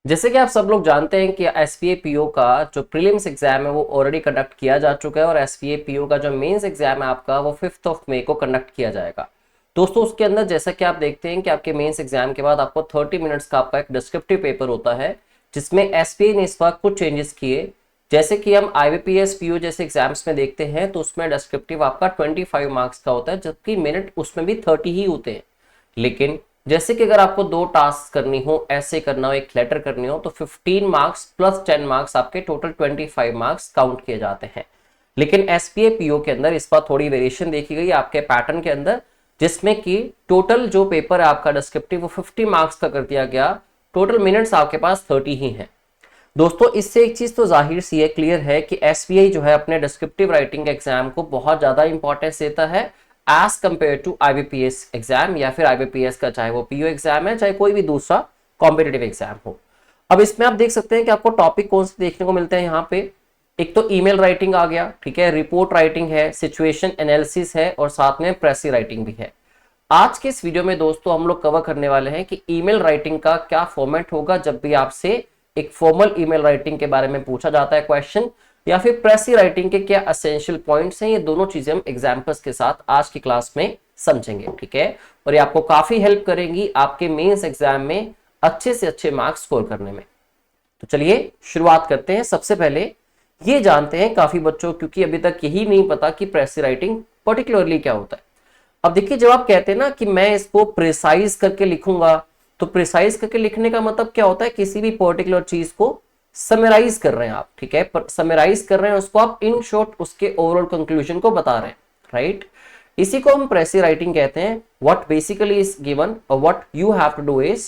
जैसे कि आप सब लोग जानते हैं कि एसपीए पीओ का जो प्रीलिम्स एग्जाम है वो ऑलरेडी कंडक्ट किया जा चुका है और एसपीए पीओ का जो मेंस एग्जाम है आपका वो 5 मई को कंडक्ट किया जाएगा। दोस्तों उसके अंदर जैसा कि आप देखते हैं कि आपके मेंस एग्जाम के बाद आपको 30 मिनट्स का आपका एक डिस्क्रिप्टिव पेपर होता है, जिसमें एसपीए ने इस बार कुछ चेंजेस किए। जैसे कि हम आईबीपीएस पीओ जैसे एग्जाम्स में देखते हैं तो उसमें डिस्क्रिप्टिव आपका 25 मार्क्स का होता है, जबकि मिनट उसमें भी 30 ही होते हैं। लेकिन जैसे कि अगर आपको 2 टास्क करनी हो, ऐसे करना हो, एक लेटर करनी हो, तो 15 मार्क्स प्लस 10 मार्क्स आपके टोटल 25 मार्क्स काउंट किए जाते हैं। लेकिन एसपीए पीओ के अंदर इस बार थोड़ी वेरिएशन देखी गई आपके पैटर्न के अंदर, जिसमें कि टोटल जो पेपर है आपका डिस्क्रिप्टिव वो 50 मार्क्स का कर दिया गया। टोटल मिनट्स आपके पास 30 ही हैं। दोस्तों इससे एक चीज तो जाहिर सी है, क्लियर है कि एसबीआई जो है अपने डिस्क्रिप्टिव राइटिंग एग्जाम को बहुत ज्यादा इंपॉर्टेंस देता है as compare to IBPS exam, या फिर आईबीपीएस का चाहे वो पीओ एग्जाम है चाहे कोई भी दूसरा कॉम्पिटेटिव एग्जाम हो। अब इसमें आप देख सकते हैं कि आपको टॉपिक कौन से देखने को मिलते हैं यहाँ पे। एक तो ईमेल राइटिंग आ गया, ठीक है, रिपोर्ट राइटिंग है, सिचुएशन एनालिसिस है और साथ में प्रेसी राइटिंग भी है। आज के इस वीडियो में दोस्तों हम लोग कवर करने वाले हैं कि ईमेल राइटिंग का क्या फॉर्मेट होगा जब भी आपसे एक फॉर्मल ईमेल राइटिंग के बारे में पूछा जाता है क्वेश्चन, या फिर प्रेसी राइटिंग के क्या एसेंशियल पॉइंट्स हैं। ये दोनों चीजें हम एग्जांपल्स के साथ आज की क्लास में समझेंगे, ठीक है। और ये आपको काफी हेल्प करेंगी आपके मेंस एग्जाम में अच्छे से अच्छे मार्क्स स्कोर करने में। तो चलिए शुरुआत करते हैं। सबसे पहले ये जानते हैं काफी बच्चों, क्योंकि अभी तक यही नहीं पता कि प्रेसी राइटिंग पर्टिकुलरली क्या होता है। अब देखिए, जब आप कहते हैं ना कि मैं इसको प्रिसाइज करके लिखूंगा, तो प्रिसाइज करके लिखने का मतलब क्या होता है, किसी भी पर्टिकुलर चीज को समराइज कर रहे हैं आप, ठीक है, समराइज कर रहे हैं उसको आप, इन शॉर्ट उसके ओवरऑल कंक्लूजन को बता रहे हैं, राइट। इसी को हम प्रेसी राइटिंग कहते हैं। व्हाट बेसिकली इज गिवन और what you have to do is,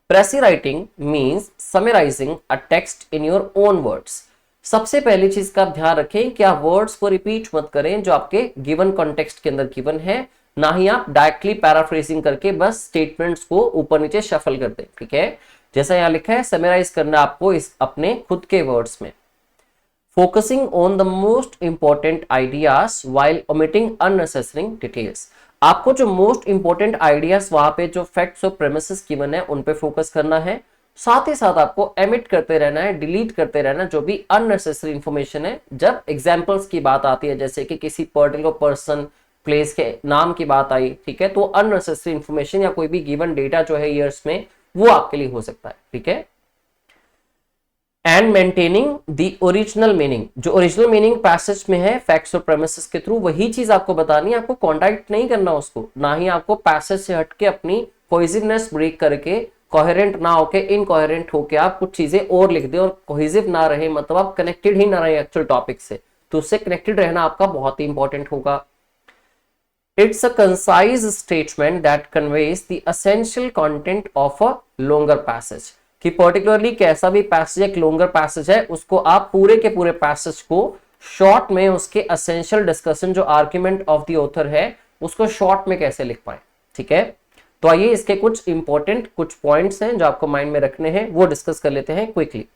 precis writing means summarizing a text in your own words. सबसे पहली चीज का आप ध्यान रखें कि आप वर्ड्स को रिपीट मत करें जो आपके गिवन कॉन्टेक्स्ट के अंदर गिवन है, ना ही आप डायरेक्टली पैराफ्रेजिंग करके बस स्टेटमेंट्स को ऊपर नीचे शफल कर दें, ठीक है। जैसा यहां लिखा है, समराइज करना आपको इस अपने खुद के वर्ड्स में। Focusing on the most important ideas while omitting unnecessary details. आपको जो मोस्ट इंपॉर्टेंट आइडियाज वहां पे जो फैक्ट्स और प्रेमिसेस गिवन है उन पे फोकस करना है। साथ ही साथ आपको एमिट करते रहना है, डिलीट करते रहना जो भी अननेसेसरी इंफॉर्मेशन है। जब एग्जांपल्स की बात आती है, जैसे कि किसी पर्टिकुलर पर्सन प्लेस के नाम की बात आई, ठीक है, तो अननेसेसरी इंफॉर्मेशन या कोई भी गिवन डेटा जो है ईयर्स में, वो आपके लिए हो सकता है, ठीक है। And maintaining the original meaning, जो ओरिजिनल मीनिंग पैसेज में है फैक्ट्स और प्रेमिसेस के थ्रू, वही चीज आपको बतानी है। आपको कॉन्ट्रैक्ट नहीं करना उसको, ना ही आपको पैसेज से हटके अपनी कोहेसिवनेस ब्रेक करके, कोहेरेंट ना होके इनकोहेरेंट होके आप कुछ चीजें और लिख दें, और कोहेसिव ना रहे मतलब आप कनेक्टेड ही ना रहे एक्चुअल टॉपिक से, तो उससे कनेक्टेड रहना आपका बहुत ही इंपॉर्टेंट होगा। It's a concise statement that conveys the essential content of a longer passage। कि पर्टिकुलरली कैसा भी पैसेज एक लॉन्गर पैसेज है, उसको आप पूरे के पूरे पैसेज को शॉर्ट में उसके एसेंशियल डिस्कशन, जो आर्ग्यूमेंट ऑफ द ऑथर है, उसको शॉर्ट में कैसे लिख पाए, ठीक है। तो आइए इसके कुछ इंपॉर्टेंट कुछ पॉइंट्स हैं जो आपको माइंड में रखने हैं, वो डिस्कस कर लेते हैं quickly.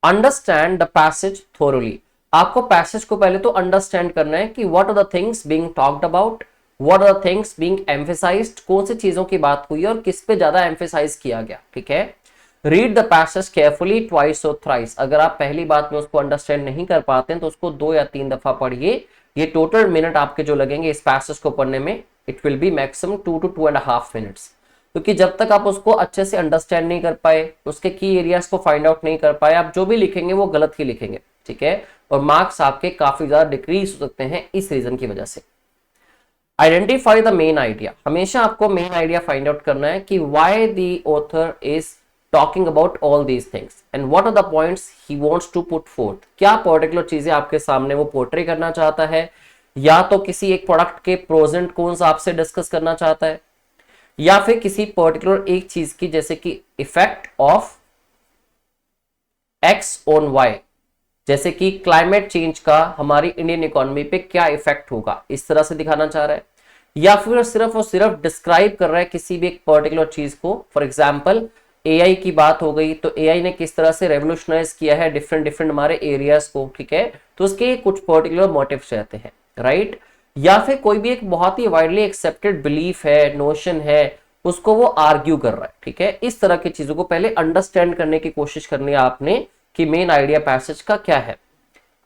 Understand the passage thoroughly. आपको पैसेज को पहले तो अंडरस्टैंड करना है कि what are the things being talked about, what are the things being emphasized, कौन सी चीजों की बात हुई और किस पे ज्यादा एम्फेसाइज किया गया, ठीक है। Read the passage carefully twice और थ्राइस। अगर आप पहली बात में उसको अंडरस्टैंड नहीं कर पाते हैं तो उसको 2 या 3 दफा पढ़िए। ये टोटल मिनट आपके जो लगेंगे इस पैसेज को पढ़ने में, it will be maximum 2 to 2.5 minutes, क्योंकि जब तक आप उसको अच्छे से अंडरस्टैंड नहीं कर पाए, उसके की एरियाज को फाइंड आउट नहीं कर पाए, आप जो भी लिखेंगे वो गलत ही लिखेंगे, ठीक है, और मार्क्स आपके काफी ज्यादा डिक्रीज हो सकते हैं इस रीजन की वजह से। Identify the main idea. हमेशा आपको मेन आइडिया फाइंड आउट करना है कि why the author is talking about all these things and what are the points he wants to put forth. क्या पर्टिकुलर चीजें आपके सामने वो पोर्ट्रे करना चाहता है, या तो किसी एक प्रोडक्ट के प्रोज एंड कॉन्स आपसे डिस्कस करना चाहता है, या फिर किसी पर्टिकुलर एक चीज की, जैसे कि effect of X on Y, जैसे कि क्लाइमेट चेंज का हमारी इंडियन इकोनॉमी पे क्या इफेक्ट होगा, इस तरह से दिखाना चाह रहा है, या फिर सिर्फ और सिर्फ डिस्क्राइब कर रहा है किसी भी एक पर्टिकुलर चीज को। फॉर एग्जांपल एआई की बात हो गई, तो एआई ने किस तरह से रेवोल्यूशनाइज किया है डिफरेंट डिफरेंट हमारे एरियाज को, ठीक है, तो उसके कुछ पर्टिकुलर मोटिव्स रहते हैं, राइट। या फिर कोई भी एक बहुत ही वाइडली एक्सेप्टेड बिलीफ है, नोशन है, उसको वो आर्ग्यू कर रहा है, ठीक है। इस तरह की चीजों को पहले अंडरस्टैंड करने की कोशिश करनी है आपने कि मेन आइडिया पैसेज का क्या है,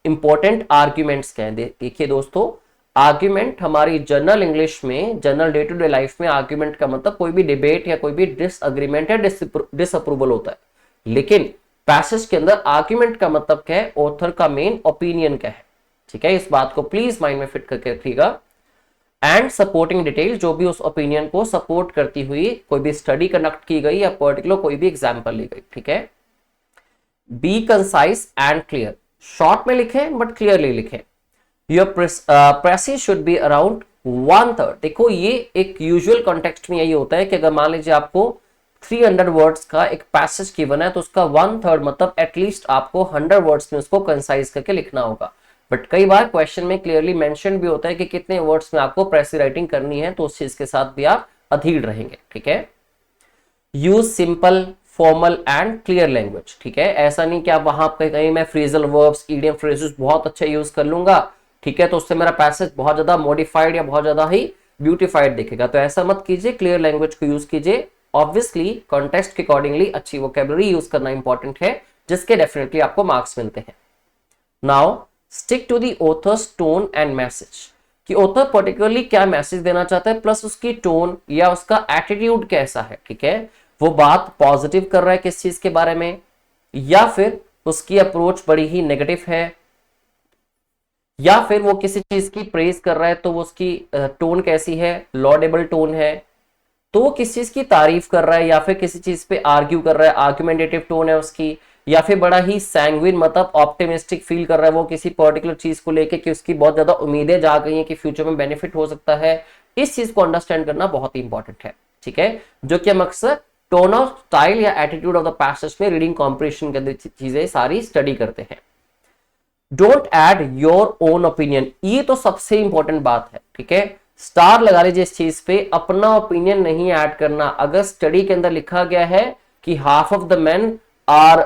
इंपॉर्टेंट आर्ग्यूमेंट्स क्या है। देखिए दोस्तों, आर्ग्यूमेंट हमारी जनरल इंग्लिश में, general day to day life में आर्ग्यूमेंट का मतलब कोई भी डिबेट या कोई भी डिसअग्रीमेंट या डिसअप्रूवल होता है। लेकिन पैसेज के अंदर आर्ग्यूमेंट का मतलब क्या है, ऑथर का मेन ओपिनियन क्या है, ठीक है। इस बात को प्लीज माइंड में फिट करके रखिएगा। एंड सपोर्टिंग डिटेल, जो भी उस ओपिनियन को सपोर्ट करती हुई कोई भी स्टडी कंडक्ट की गई या पर्टिकुलर कोई भी एग्जाम्पल ली गई, ठीक है। B concise and clear, short में लिखें बट क्लियरली लिखें। Your precious should be around 1/3। देखो ये एक यूजुअल कॉन्टेक्स्ट में यही होता है कि अगर मान लीजिए आपको 300 वर्ड्स का एक पैसेज गिवन है तो उसका 1/3 मतलब एटलीस्ट आपको 100 वर्ड्स में उसको कंसाइज करके लिखना होगा। बट कई बार क्वेश्चन में क्लियरली मेंशन भी होता है कि कितने वर्ड्स में आपको प्रेसी राइटिंग करनी है, तो उस चीज के साथ भी आप अधीर रहेंगे, ठीक है। Use simple, formal and clear language, ठीक है। ऐसा नहीं कि आप वहां पे कहीं मैं फ्रेजल वर्ब्स, इडियम फ्रेजेस बहुत अच्छे यूज कर लूंगा, ठीक है, तो उससे मेरा पैसेज बहुत ज्यादा मॉडिफाइड या बहुत ज्यादा ही ब्यूटिफाइड दिखेगा। तो ऐसा मत कीजिए, क्लियर लैंग्वेज को यूज कीजिए। ऑब्वियसली कॉन्टेक्स्ट के अकॉर्डिंगली अच्छी वोकैबुलरी यूज करना इंपॉर्टेंट है, जिसके डेफिनेटली आपको मार्क्स मिलते हैं। Now stick to the author's tone and message, कि ऑथर पर्टिकुलरली क्या मैसेज देना चाहता है, प्लस उसकी टोन या उसका एटीट्यूड कैसा है, ठीक है। वो बात पॉजिटिव कर रहा है किस चीज के बारे में, या फिर उसकी अप्रोच बड़ी ही नेगेटिव है, या फिर वो किसी चीज की प्रेज कर रहा है तो वो उसकी टोन कैसी है, लॉडेबल टोन है, तो वो किस चीज की तारीफ कर रहा है, या फिर किसी चीज पे आर्ग्यू कर रहा है, आर्ग्यूमेंटेटिव टोन है उसकी, या फिर बड़ा ही सैंग्विन मतलब ऑप्टिमिस्टिक फील कर रहा है वो किसी पर्टिकुलर चीज को लेके कि उसकी बहुत ज्यादा उम्मीदें जा गई हैं कि फ्यूचर में बेनिफिट हो सकता है। इस चीज को अंडरस्टैंड करना बहुत ही इंपॉर्टेंट है, ठीक है, जो कि हम अक्सर टोन ऑफ स्टाइल या एटीट्यूड ऑफ द पैसेज में रीडिंग कॉम्प्रिहेंशन के अंदर चीजें सारी स्टडी करते हैं। Don't add your own opinion, ये तो सबसे इंपॉर्टेंट बात है, ठीक है। स्टार लगा लीजिए इस चीज पे, अपना ओपिनियन नहीं ऐड करना। अगर स्टडी के अंदर लिखा गया है कि half of the men are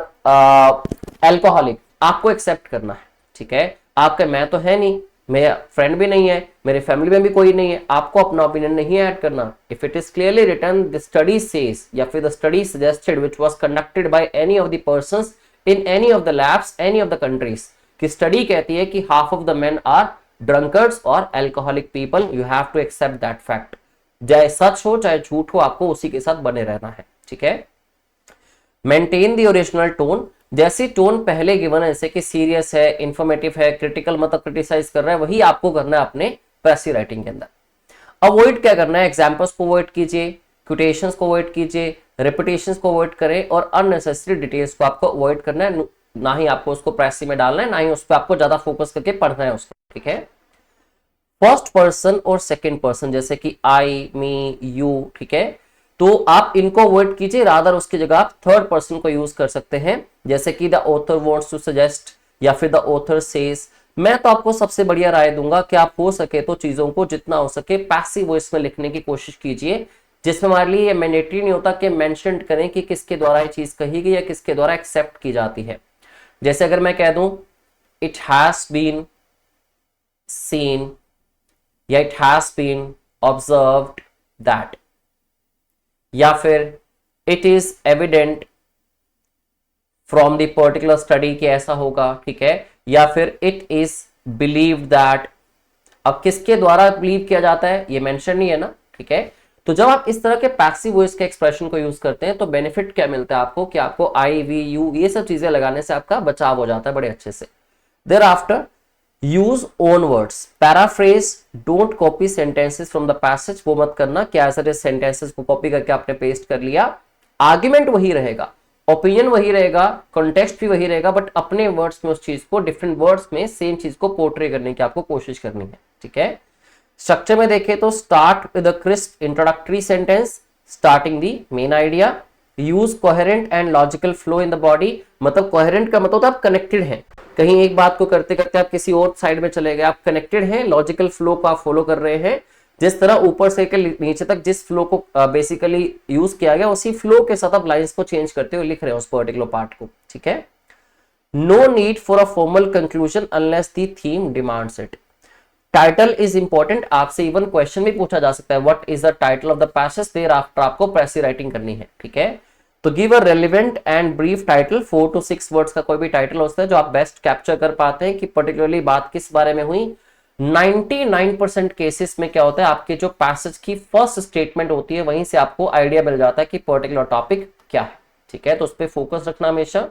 alcoholic, आपको एक्सेप्ट करना है, ठीक है। आपका मैं तो है नहीं, मेरा फ्रेंड भी नहीं है, मेरे फैमिली में भी कोई नहीं है, आपको अपना ओपिनियन नहीं ऐड करना। If it is clearly written the study says, या फिर the study suggested which was conducted by any of the persons in any of the labs any of the countries, कि स्टडी कहती है कि half of the men are drunkards और alcoholic people, you have to accept that fact. चाहे सच हो चाहे झूठ हो, आपको उसी के साथ बने रहना है, ठीक है। मेंटेन द ओरिजिनल टोन, जैसी टोन पहले गिवन है, जैसे कि सीरियस है, इंफॉर्मेटिव है, क्रिटिकल मतलब क्रिटिसाइज कर रहा है, वही आपको करना है अपने पैसिव राइटिंग के अंदर। अवॉइड क्या करना है, एग्जांपल्स को अवॉइड कीजिए, क्वोटेशंस को अवॉइड कीजिए, रिपीटेशंस को अवॉइड करें, और अननेसेसरी डिटेल्स को आपको अवॉइड करना है। ना ही आपको उसको प्रेसी में डालना है, ना ही उस पर आपको ज्यादा फोकस करके पढ़ना है उसको, ठीक है। फर्स्ट पर्सन और सेकंड पर्सन, जैसे कि आई, मी, यू, ठीक है, तो आप इनको अवॉइड कीजिए, रादर उसकी जगह आप थर्ड पर्सन को यूज कर सकते हैं, जैसे कि the author wants to suggest, या फिर द ऑथर सेज। मैं तो आपको सबसे बढ़िया राय दूंगा कि आप हो सके तो चीजों को जितना हो सके पैसिव वॉइस में लिखने की कोशिश कीजिए, जिसमें हमारे लिए ये मैंडेटरी नहीं होता कि मेंशन करें कि किसके द्वारा ये चीज कही गई या किसके द्वारा एक्सेप्ट की जाती है। जैसे अगर मैं कह दूं इट हैज बीन सीन, या it has been observed that, या फिर it is evident from the particular study कि ऐसा होगा, ठीक है, या फिर इट इज बिलीव्ड दैट। अब किसके द्वारा बिलीव किया जाता है ये मेंशन नहीं है ना, ठीक है। तो जब आप इस तरह के पैसिव वॉइस के एक्सप्रेशन को यूज करते हैं तो बेनिफिट क्या मिलता है आपको, कि आपको आई, वी, यू ये सब चीजें लगाने से आपका बचाव हो जाता है बड़े अच्छे से। Thereafter use own words, paraphrase, don't copy sentences from the passage, वो मत करना कि ऐसे सेंटेंसेस को कॉपी करके आपने पेस्ट कर लिया। आर्ग्यूमेंट वही रहेगा, ओपिनियन वही रहेगा, कॉन्टेक्स्ट भी वही रहेगा, बट अपने वर्ड्स में उस चीज को डिफरेंट वर्ड्स में सेम चीज को पोर्ट्रे करने की आपको कोशिश करनी है, ठीक है। स्ट्रक्चर में देखें तो start with a crisp introductory sentence starting the main idea, use coherent and logical flow in the body, मतलब कोहेरेंट का मतलब होता है आप कनेक्टेड हैं, कहीं एक बात को करते करते आप किसी और साइड में चले गए, आप कनेक्टेड हैं, लॉजिकल फ्लो को आप फॉलो कर रहे हैं। जिस तरह ऊपर से नीचे तक जिस फ्लो को बेसिकली यूज किया गया उसी फ्लो के साथ आप लाइंस को चेंज करते हुए लिख रहे हैं उस पर्टिकुलर पार्ट को, ठीक है। No need for a formal conclusion unless the theme demands it, title is important, आपसे इवन क्वेश्चन भी पूछा जा सकता है, what is the title of the passage, thereafter आपको प्रेसी राइटिंग करनी है, ठीक है। तो give a relevant and brief title, 4 to 6 words का कोई भी टाइटल होता है जो आप बेस्ट कैप्चर कर पाते हैं कि पर्टिकुलरली बात किस बारे में हुई। 99% केसेस में क्या होता है, आपके जो पैसेज की फर्स्ट स्टेटमेंट होती है वहीं से आपको आइडिया मिल जाता है कि पर्टिकुलर टॉपिक क्या है, ठीक है। तो उस पर फोकस रखना हमेशा।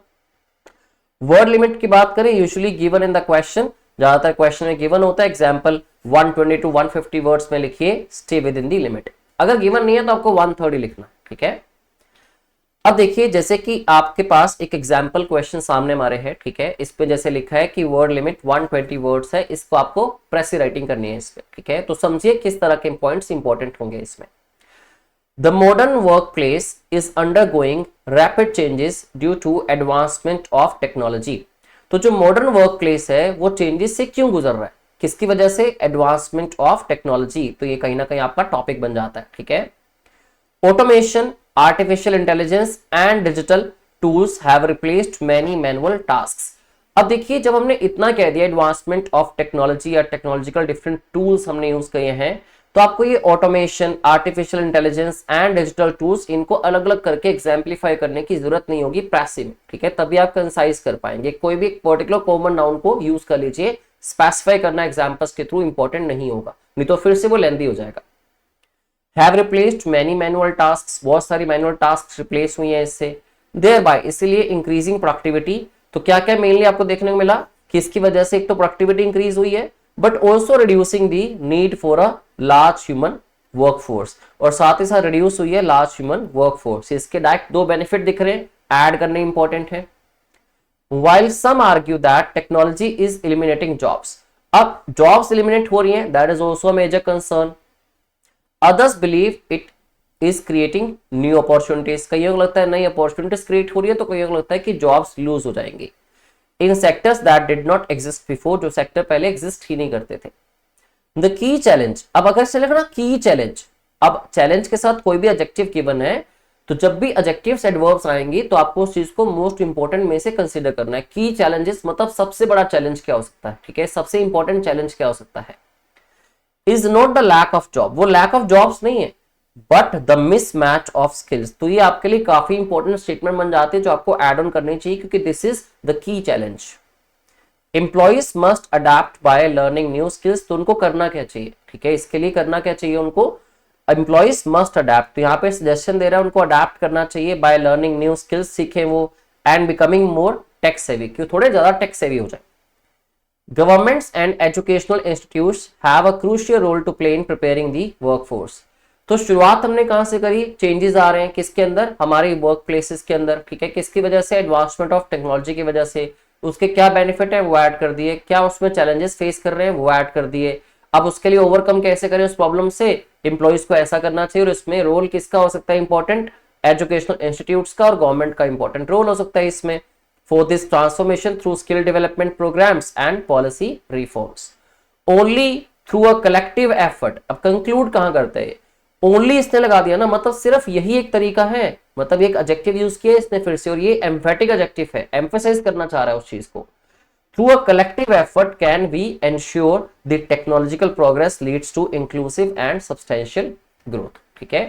वर्ड लिमिट की बात करें, usually given in the question, ज्यादातर क्वेश्चन में गिवन होता है। एग्जांपल 120 to 150 वर्ड्स में लिखिए, stay with in the limit. अगर गिवन नहीं है तो आपको 130 लिखना, ठीक है। अब देखिए, जैसे कि आपके पास एक एग्जाम्पल क्वेश्चन सामने हमारे है, ठीक है। इस पे जैसे लिखा है कि वर्ड लिमिट 120 वर्ड्स है, इसको आपको प्रेसी राइटिंग करनी है इस पे, ठीक है। तो समझिए किस तरह के पॉइंट्स इंपॉर्टेंट होंगे इसमें। The modern workplace is undergoing rapid changes due to advancement of technology. तो जो मॉडर्न वर्क प्लेस है वो चेंजेस से क्यों गुजर रहा है, किसकी वजह से, एडवांसमेंट ऑफ टेक्नोलॉजी। तो ये कहीं ना कहीं आपका टॉपिक बन जाता है, ठीक है। Automation, artificial intelligence and digital tools have replaced many manual tasks. अब देखिए, जब हमने इतना कह दिया एडवांसमेंट ऑफ टेक्नोलॉजी या टेक्नोलॉजिकल डिफरेंट टूल्स हमने यूज किए हैं, तो आपको ये automation, artificial intelligence and digital tools, इनको अलग अलग करके एग्जाम्पलीफाई करने की जरूरत नहीं होगी पैसिव में, ठीक है। तभी आप कंसाइज कर पाएंगे। कोई भी एक पर्टिकुलर कॉमन नाउन को यूज कर लीजिए, स्पेसिफाई करना एग्जाम्पल्स के थ्रू इंपॉर्टेंट नहीं होगा, नहीं तो फिर से वो लेंदी हो जाएगा। Have replaced many manual tasks, बहुत सारी मैनुअल टास्क रिप्लेस हुई हैं इससे। देयर बाय, इसीलिए इंक्रीजिंग प्रोडक्टिविटी। तो क्या क्या मेनली आपको देखने को मिला कि इसकी वजह से एक तो प्रोडक्टिविटी इंक्रीज हुई है, but also reducing the need for a large human workforce, और साथ ही साथ रिड्यूस हुई है लार्ज ह्यूमन वर्कफोर्स। इसके डायरेक्ट दो बेनिफिट दिख रहे हैं, ऐड करने इंपॉर्टेंट है। While some argue that technology is eliminating jobs, अब जॉब्स एलिमिनेट हो रही हैं, that is also a major concern. Others believe it is creating new opportunities. कईयों को लगता है नई अपॉर्चुनिटीज क्रिएट हो रही है, तो कईयों को लगता है कि जॉब्स लूज हो जाएंगी in sectors that did not exist before, जो सेक्टर पहले एग्जिस्ट ही नहीं करते थे। द की चैलेंज, अब अगर चलेगा ना की चैलेंज, अब चैलेंज के साथ कोई भी एडजेक्टिव गिवन है, तो जब भी एडजेक्टिव्स एडवर्ब्स आएंगी तो आपको उस चीज को मोस्ट इंपॉर्टेंट में से कंसीडर करना है। की चैलेंजेस मतलब सबसे बड़ा चैलेंज क्या हो सकता है, ठीक है, सबसे इंपॉर्टेंट चैलेंज क्या हो सकता है। Is not the lack of job, वो लैक ऑफ जॉब्स नहीं है, but the mismatch of skills. तो ये आपके लिए काफी इंपॉर्टेंट स्टेटमेंट बन जाती है जो आपको एड ऑन करनी चाहिए, क्योंकि this is the key challenge. Employees must adapt by learning new skills, तो उनको करना क्या चाहिए, ठीक है, इसके लिए करना क्या चाहिए उनको, एम्प्लॉइज मस्ट अडेप्ट। तो यहाँ पे सजेशन दे रहा है उनको अडेप्ट करना चाहिए बाय लर्निंग न्यू स्किल्स, सीखें वो, and becoming more tech savvy, क्यों थोड़े ज्यादा टेक सेवी हो जाए। Governments and educational institutes have a crucial role to play in preparing the workforce. तो शुरुआत हमने कहां से करी, चेंजेस आ रहे हैं किसके अंदर, हमारे वर्क प्लेसेस के अंदर, ठीक है, किसकी वजह से, एडवांसमेंट ऑफ टेक्नोलॉजी की वजह से। उसके क्या बेनिफिट है वो ऐड कर दिए, क्या उसमें चैलेंजेस फेस कर रहे हैं वो ऐड कर दिए। अब उसके लिए ओवरकम कैसे करें उस प्रॉब्लम से, एम्प्लॉइज को ऐसा करना चाहिए, और इसमें रोल किसका हो सकता है इंपॉर्टेंट, एजुकेशनल इंस्टीट्यूट्स का और गवर्नमेंट का इंपॉर्टेंट रोल हो सकता है इसमें। For this transformation through skill development programs and policy reforms, only through a collective effort। अब कंक्लूड कहां करते हैं, ओनली इसने लगा दिया ना, मतलब सिर्फ यही एक तरीका है, मतलब एक एडजेक्टिव यूज किया इसने फिर से, और ये एम्फेटिक एडजेक्टिव है, एम्फसाइज करना चाह रहा है उस चीज को। Through a collective effort can we ensure the technological progress leads to inclusive and substantial growth, ठीक है।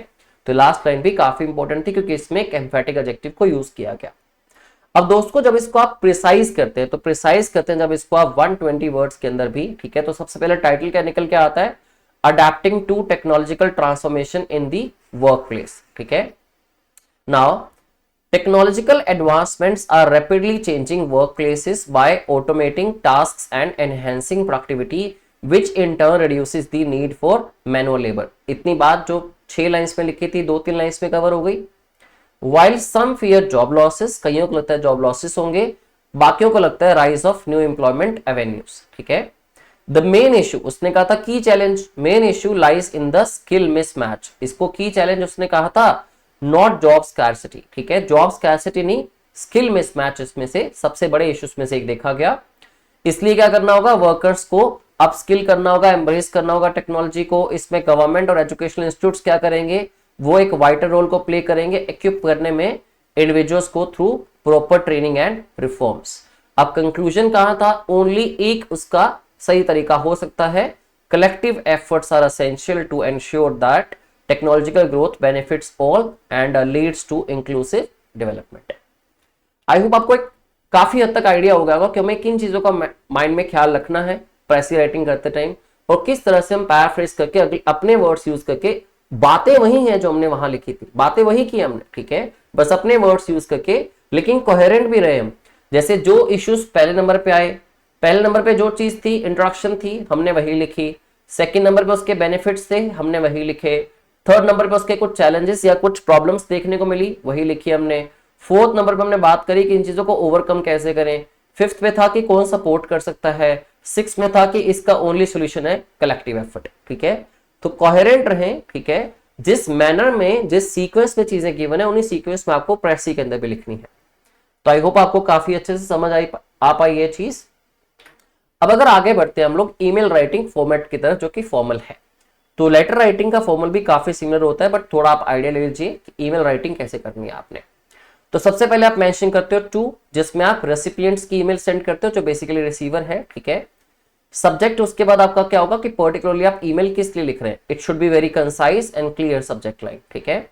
तो लास्ट लाइन भी काफी इंपॉर्टेंट थी क्योंकि इसमें एक एम्फेटिक एडजेक्टिव को यूज किया गया। अब दोस्तों जब इसको आप प्रिसाइज करते हैं, तो प्रिसाइज करते हैं जब इसको आप 120 वर्ड्स के अंदर भी, ठीक है, तो सबसे पहले टाइटल क्या निकल के आता है, adapting to technological transformation in the workplace, ठीक है। Now technological advancements are rapidly changing workplaces by automating tasks and enhancing productivity which in turn reduces the need for manual labour. इतनी बात जो 6 lines में लिखी थी 2-3 lines में cover हो गई। While some fear job losses, कईयों को लगता है जॉब लॉसेस होंगे, बाकियों को लगता है rise of new employment avenues, ठीक है। द मेन इशू, उसने कहा था की challenge, main issue lies in the skill mismatch. इसको की चैलेंज उसने कहा था, नॉट जॉब स्कैर्सिटी, ठीक है, जॉब स्कैर्सिटी नहीं, स्किल मिसमैच इसमें से सबसे बड़े इश्यूज में से एक देखा गया। इसलिए क्या करना होगा, वर्कर्स को अपस्किल करना होगा, एम्ब्रेस करना होगा टेक्नोलॉजी को। इसमें गवर्नमेंट और एजुकेशनल इंस्टीट्यूट्स क्या करेंगे, वो एक वाइटल रोल को प्ले करेंगे इक्विप करने में इंडिविजुअल्स को through proper training and reforms. अब कंक्लूजन कहां था, ओनली एक उसका सही तरीका हो सकता है, collective efforts are essential to ensure that technological growth benefits all and leads to inclusive development. I hope आपको एक काफी हद तक आइडिया हो गया होगा कि हमें किन चीजों का माइंड में ख्याल रखना है प्रेसी राइटिंग करते टाइम, और किस तरह से हम पैराफ्रेज करके अपने वर्ड्स यूज करके, बातें वही हैं जो हमने वहां लिखी थी, बातें वही की हमने, ठीक है, बस अपने वर्ड्स यूज करके, लेकिन कोहेरेंट भी रहे हम। जैसे जो इश्यूज पहले नंबर पे आए, पहले नंबर पे जो चीज थी इंट्रोडक्शन थी, हमने वही लिखी। सेकंड नंबर पे उसके बेनिफिट्स थे, हमने वही लिखे। थर्ड नंबर पे उसके कुछ चैलेंजेस या कुछ प्रॉब्लम्स देखने को मिली, वही लिखी हमने। फोर्थ नंबर पे हमने बात करी कि इन चीजों को ओवरकम कैसे करें। फिफ्थ में था कि कौन सपोर्ट कर सकता है। सिक्स में था कि इसका ओनली सोल्यूशन है कलेक्टिव एफर्ट, ठीक है। तो कोहेरेंट रहें, ठीक है, जिस मैनर में, जिस सीक्वेंस में चीजें गिवन है, उन्हीं सीक्वेंस में आपको प्रेसी के अंदर भी लिखनी है। तो आई होप आपको काफी अच्छे से समझ आ पाई ये चीज। अब अगर आगे बढ़ते हैं हम लोग ईमेल राइटिंग फॉर्मेट की तरफ, जो कि फॉर्मल है। तो लेटर राइटिंग का फॉर्मल भी काफी सिमिलर होता है, बट थोड़ा आप आइडिया ले लीजिए कि ईमेल राइटिंग कैसे करनी है आपने। तो सबसे पहले आप मेंशन करते हो टू, जिसमें आप रेसिपिएंट्स की ईमेल सेंड करते हो, जो बेसिकली रिसीवर है, ठीक है। सब्जेक्ट उसके बाद आपका क्या होगा कि पर्टिकुलरली आप ईमेल किस लिए लिख रहे हैं, it should be very concise and clear subject line, ठीक है।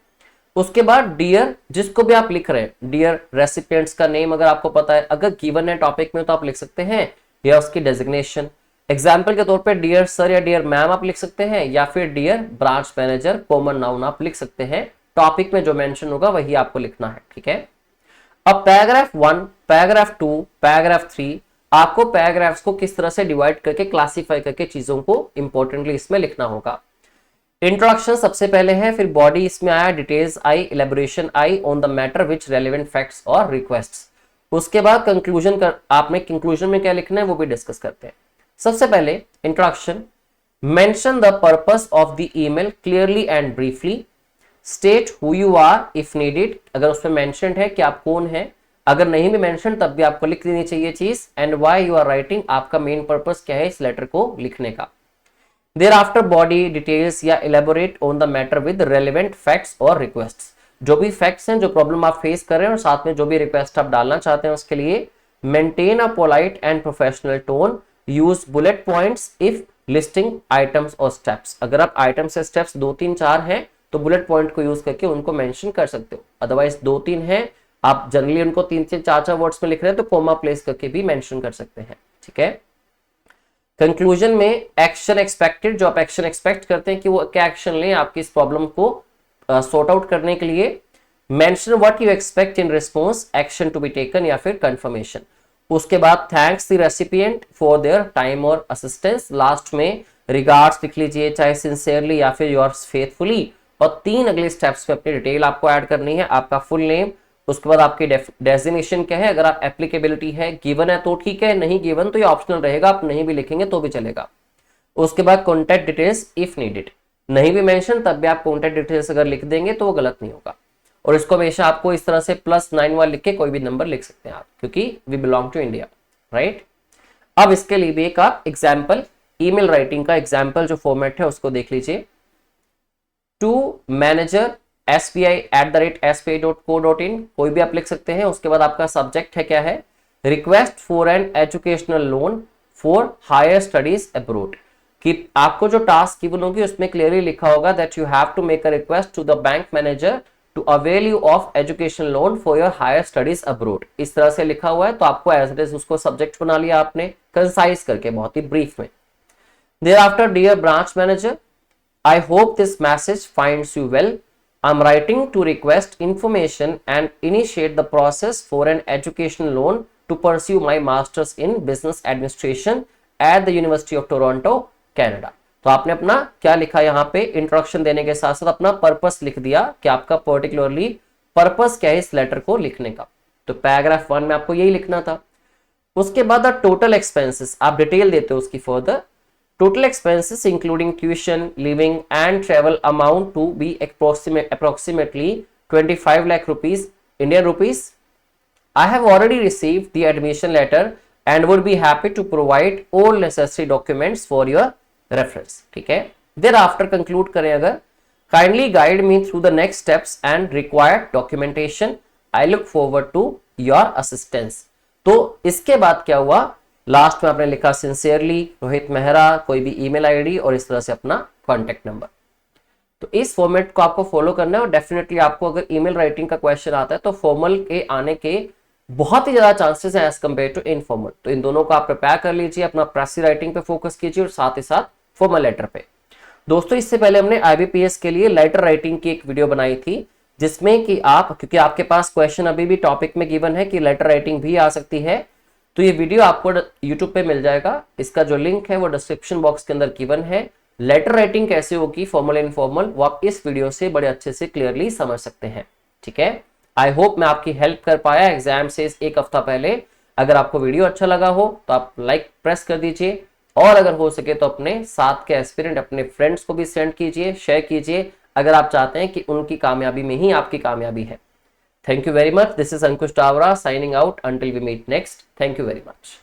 उसके बाद डियर, जिसको भी आप लिख रहे हैं, डियर रेसिपिएंट्स का नेम अगर आपको पता है, अगर गिवन है टॉपिक में तो आप लिख सकते हैं, या उसकी डेजिग्नेशन। एग्जाम्पल के तौर पे डियर सर या डियर मैम आप लिख सकते हैं, या फिर dear branch manager, common noun आप लिख सकते हैं। टॉपिक में जो मेंशन होगा वही आपको लिखना है, ठीक है। अब पैराग्राफ 1, पैराग्राफ 2, पैराग्राफ 3, आपको पैराग्राफ्स को किस तरह से डिवाइड करके, क्लासिफाई करके चीजों को इंपॉर्टेंटली इसमें लिखना होगा। इंट्रोडक्शन सबसे पहले है, फिर बॉडी इसमें आया, details I, elaboration I on the matter which relevant facts और रिक्वेस्ट्स। उसके बाद कंक्लूजन कर, आपने कंक्लूजन में क्या लिखना है वो भी डिस्कस करते हैं। सबसे पहले introduction, mention the purpose of the email clearly and briefly, state who you are if needed, अगर उसमें मेंशन्ड है कि आप कौन है, अगर नहीं भी मेंशन तब भी आपको लिख देनी चाहिए चीज, and why you are writing, आपका मेन पर्पस क्या है इस लेटर को लिखने का। Thereafter body details या elaborate on the matter with relevant facts और requests, जो भी facts हैं, जो प्रॉब्लम आप फेस कर रहे हैं, और साथ में जो भी रिक्वेस्ट आप डालना चाहते हैं उसके लिए। Maintain a polite and professional tone, use bullet points if listing items और steps, अगर आप आइटम से स्टेप्स 2, 3, 4 हैं तो बुलेट पॉइंट को यूज करके उनको मेंशन कर सकते हो। अदरवाइज 2, 3 हैं, आप जनरली उनको 3 से 4 वर्ड्स में लिख रहे हैं तो कोमा प्लेस करके भी मेंशन कर सकते हैं, ठीक है। कंक्लूजन में एक्शन एक्सपेक्टेड, जो आप एक्शन एक्सपेक्ट करते हैं कि वो क्या एक्शन लें आपकी इस प्रॉब्लम को सॉर्ट आउट करने के लिए। Mention what you expect in response, action to be taken या फिर कंफर्मेशन। उसके बाद thanks the recipient for their time और असिस्टेंस, लास्ट में रिगार्ड्स लिख लीजिए, चाहे सिंसियरली या फिर योर्स फेथफुली। और 3 अगले स्टेप्स पे अपनी डिटेल आपको ऐड करनी है, आपका फुल नेम, उसके बाद आपकी डेजिग्नेशन क्या है, अगर आप एप्लीकेबिलिटी है गिवन है तो ठीक है, नहीं गिवन तो ये ऑप्शनल रहेगा, आप नहीं भी लिखेंगे तो भी चलेगा। उसके बाद कॉन्टैक्ट डिटेल्स इफ नीडेड, नहीं भी मेंशन तब भी आप कॉन्टैक्ट डिटेल्स अगर लिख देंगे तो वो गलत नहीं होगा। और इसको हमेशा आपको इस तरह से +91 लिख के कोई भी नंबर लिख सकते हैं आप, क्योंकि we belong to India, right. अब इसके लिए भी एक आप एग्जाम्पल, ईमेल राइटिंग का एग्जाम्पल जो फॉर्मेट है उसको देख लीजिए। टू मैनेजर sbi@sbi.co.in, कोई भी आप लिख सकते हैं। उसके बाद आपका सब्जेक्ट है क्या है, request for an educational loan for higher studies abroad, कि आपको जो टास्क गिवन होगी उसमें क्लियरली लिखा होगा that you have to make a request to the bank manager to avail you of education loan for your higher studies abroad. इस तरह से लिखा हुआ है तो आपको एज इट इज उसको सब्जेक्ट बना लिया आपने, कंसाइज करके, बहुत ही ब्रीफ में। Thereafter dear branch manager, I hope this message finds you well, I'm writing to request information and initiate the process for an education loan to pursue my master's in business administration at the University of Toronto, Canada। तो आपने अपना क्या लिखा यहाँ पे, introduction देने के साथ साथ अपना पर्पस लिख दिया कि आपका पर्टिकुलरली पर्पस क्या है इस लेटर को लिखने का। तो पैराग्राफ 1 में आपको यही लिखना था। उसके बाद टोटल एक्सपेंसेस, आप डिटेल देते हो उसकी further. Total expenses including tuition, living and travel amount to be approximately 25 lakh rupees, Indian rupees. I have already received the admission letter and would be happy to provide all necessary documents for your reference, ठीक है। Thereafter conclude करें अगर, kindly guide me through the next steps and required documentation. I look forward to your assistance। तो इसके बाद क्या हुआ last में आपने लिखा सिंसियरली रोहित मेहरा, कोई भी ईमेल आईडी और इस तरह से अपना कॉन्टेक्ट नंबर। तो इस फॉर्मेट को आपको फॉलो करना है और डेफिनेटली आपको अगर ईमेल राइटिंग का क्वेश्चन आता है तो फॉर्मल के आने के बहुत ही ज्यादा चांसेस हैं एज कम्पेयर टू इनफॉर्मल। तो इन दोनों को आप प्रिपेयर कर लीजिए, अपना प्रेसी राइटिंग पे फोकस कीजिए और साथ ही साथ फॉर्मल लेटर पे। दोस्तों इससे पहले हमने आईबीपीएस के लिए लेटर राइटिंग की एक वीडियो बनाई थी, जिसमें कि आप, क्योंकि आपके पास क्वेश्चन अभी भी टॉपिक में गिवन है कि लेटर राइटिंग भी आ सकती है, तो ये वीडियो आपको यूट्यूब पे मिल जाएगा। इसका जो लिंक है वो डिस्क्रिप्शन बॉक्स के अंदर गिवन है। लेटर राइटिंग कैसे होगी फॉर्मल इनफॉर्मल, वो आप इस वीडियो से बड़े अच्छे से क्लियरली समझ सकते हैं। ठीक है, आई होप मैं आपकी हेल्प कर पाया एग्जाम से एक हफ्ता पहले। अगर आपको वीडियो अच्छा लगा हो तो आप लाइक प्रेस कर दीजिए, और अगर हो सके तो अपने साथ के एस्पिरेंट, अपने फ्रेंड्स को भी सेंड कीजिए, शेयर कीजिए, अगर आप चाहते हैं कि उनकी कामयाबी में ही आपकी कामयाबी है। Thank you very much. This is Ankush Tawra signing out until we meet next. Thank you very much.